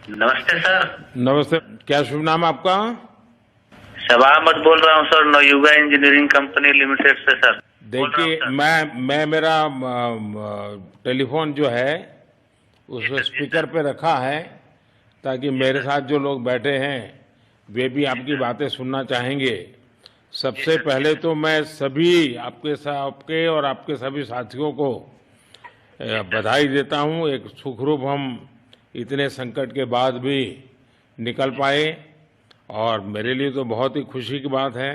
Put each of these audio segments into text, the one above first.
नमस्ते सर। नमस्ते। क्या शुभ नाम आपका? शबा अहमद बोल रहा हूँ sir, Navayuga engineering company limited से सर। देखिए, मैं मेरा टेलीफोन जो है उस स्पीकर पे रखा है ताकि मेरे साथ जो लोग बैठे हैं वे भी आपकी बातें सुनना चाहेंगे। सबसे पहले तो मैं सभी आपके और आपके सभी साथियों को बधाई देता हूं। एक सुखरूप हम इतने संकट के बाद भी निकल पाए और मेरे लिए तो बहुत ही खुशी की बात है।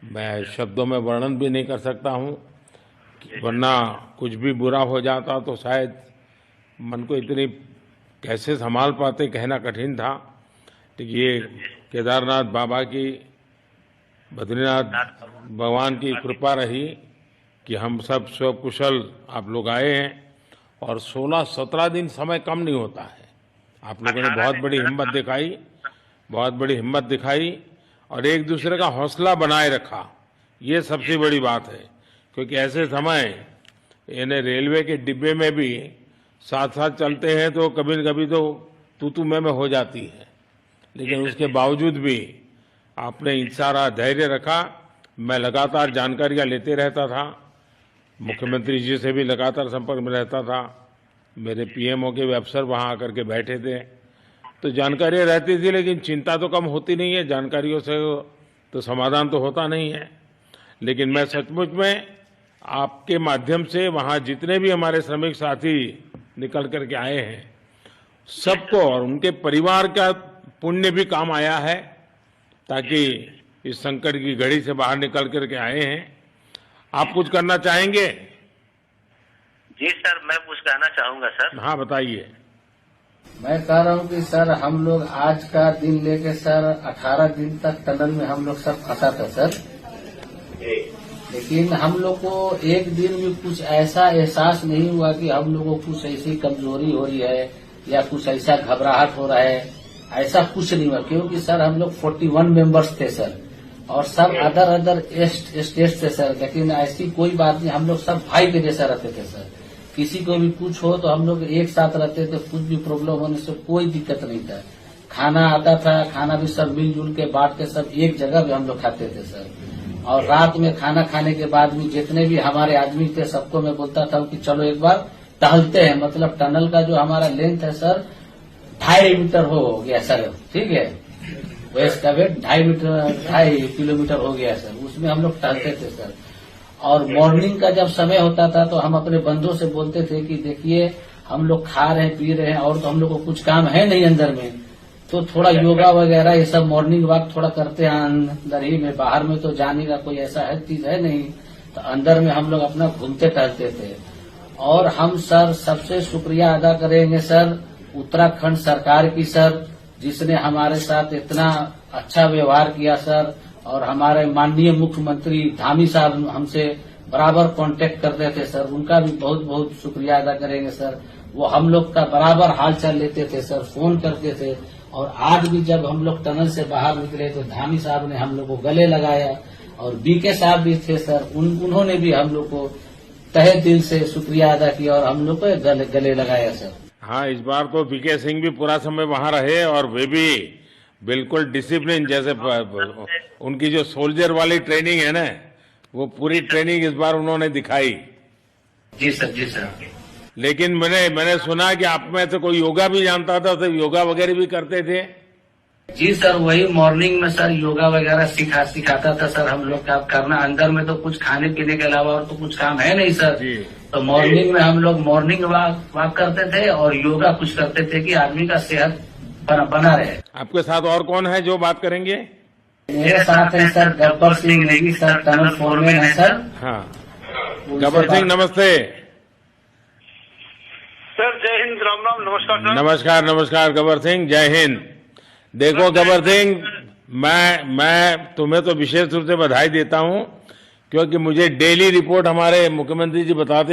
मैं शब्दों में वर्णन भी नहीं कर सकता हूं, वरना कुछ भी बुरा हो जाता तो शायद मन को इतनी कैसे संभाल पाते कहना कठिन था। लेकिन ये केदारनाथ बाबा की, बद्रीनाथ भगवान की कृपा रही कि हम सब स्वकुशल आप लोग आए हैं। और 16-17 दिन समय कम नहीं होता है। आप लोगों ने बहुत बड़ी हिम्मत दिखाई और एक दूसरे का हौसला बनाए रखा। ये सबसे बड़ी बात है, क्योंकि ऐसे समय इन्हें रेलवे के डिब्बे में भी साथ साथ चलते हैं तो कभी न कभी तो तू मैं हो जाती है, लेकिन उसके बावजूद भी आपने सारा धैर्य रखा। मैं लगातार जानकारियां लेते रहता था, मुख्यमंत्री जी से भी लगातार संपर्क में रहता था, मेरे पीएमओ के भी अफसर वहां आकर के बैठे थे, तो जानकारियां रहती थी, लेकिन चिंता तो कम होती नहीं है। जानकारियों से तो समाधान तो होता नहीं है। लेकिन मैं सचमुच में आपके माध्यम से वहां जितने भी हमारे श्रमिक साथी निकल करके आए हैं सबको और उनके परिवार का पुण्य भी काम आया है, ताकि इस संकट की घड़ी से बाहर निकल करके आए हैं। आप कुछ करना चाहेंगे? जी सर, मैं कुछ कहना चाहूंगा सर। हाँ, बताइए। मैं कह रहा हूँ कि सर हम लोग आज का दिन लेके सर 18 दिन तक टनल में हम लोग सब फंसा था सर। लेकिन हम लोग को एक दिन भी कुछ ऐसा एहसास नहीं हुआ कि हम लोगों को कुछ ऐसी कमजोरी हो रही है या कुछ ऐसा घबराहट हो रहा है। ऐसा कुछ नहीं हुआ, क्योंकि सर हम लोग 41 मेंबर्स थे सर, और सब अदर स्टेट से सर। लेकिन ऐसी कोई बात नहीं, हम लोग सब भाई के जैसा रहते थे सर। किसी को भी कुछ हो तो हम लोग एक साथ रहते थे, कुछ भी प्रॉब्लम होने से कोई दिक्कत नहीं था। खाना आता था, खाना भी सब मिलजुल के बांट के सब एक जगह भी हम लोग खाते थे सर। और रात में खाना खाने के बाद भी जितने भी हमारे आदमी थे सबको मैं बोलता था कि चलो एक बार टहलते हैं। मतलब टनल का जो हमारा लेंथ है सर 2.5 मीटर हो गया सर, ठीक है। वेस्ट का वेट 2.5 किलोमीटर हो गया सर। उसमें हम लोग टहलते थे सर। और मॉर्निंग का जब समय होता था तो हम अपने बंधुओं से बोलते थे कि देखिए हम लोग खा रहे हैं पी रहे हैं और तो हम लोग को कुछ काम है नहीं अंदर में, तो थोड़ा योगा वगैरह ये सब मॉर्निंग वॉक थोड़ा करते हैं अंदर ही में। बाहर में तो जाने का कोई ऐसा है चीज है नहीं, तो अंदर में हम लोग अपना घूमते टहलते थे। और हम सर सबसे शुक्रिया अदा करेंगे सर उत्तराखंड सरकार की सर, जिसने हमारे साथ इतना अच्छा व्यवहार किया सर। और हमारे माननीय मुख्यमंत्री धामी साहब हमसे बराबर कांटेक्ट करते थे सर, उनका भी बहुत बहुत शुक्रिया अदा करेंगे सर। वो हम लोग का बराबर हालचाल लेते थे सर, फोन करते थे। और आज भी जब हम लोग टनल से बाहर निकले तो धामी साहब ने हम लोग को गले लगाया, और बीके साहब भी थे सर, उन्होंने भी हम लोग को तहे दिल से शुक्रिया अदा किया और हम लोग को गले लगाया सर। हाँ, इस बार तो बीके सिंह भी पूरा समय वहां रहे और वे भी बिल्कुल डिसिप्लिन, जैसे उनकी जो सोल्जर वाली ट्रेनिंग है ना, वो पूरी ट्रेनिंग इस बार उन्होंने दिखाई। जी सर, जी सर। लेकिन मैंने सुना कि आप में से कोई योगा भी जानता था, तो योगा वगैरह भी करते थे? जी सर, वही मॉर्निंग में सर योगा वगैरह सिखाता था सर हम लोग का करना। अंदर में तो कुछ खाने पीने के अलावा और तो कुछ काम है नहीं सर जी। तो मॉर्निंग में हम लोग मॉर्निंग वॉक करते थे और योगा कुछ करते थे कि आदमी का सेहत बना रहे। आपके साथ और कौन है जो बात करेंगे? मेरे साथ है sir Gabbar Singh Negi sir, tunnel foreman है सर। हाँ, गब्बर सिंह नमस्ते सर। जय हिंद, राम राम, नमस्कार सर। नमस्कार नमस्कार गब्बर सिंह, जय हिंद। देखो गब्बर सिंह, मैं तुम्हें तो विशेष रूप से बधाई देता हूं, क्योंकि मुझे डेली रिपोर्ट हमारे मुख्यमंत्री जी बताते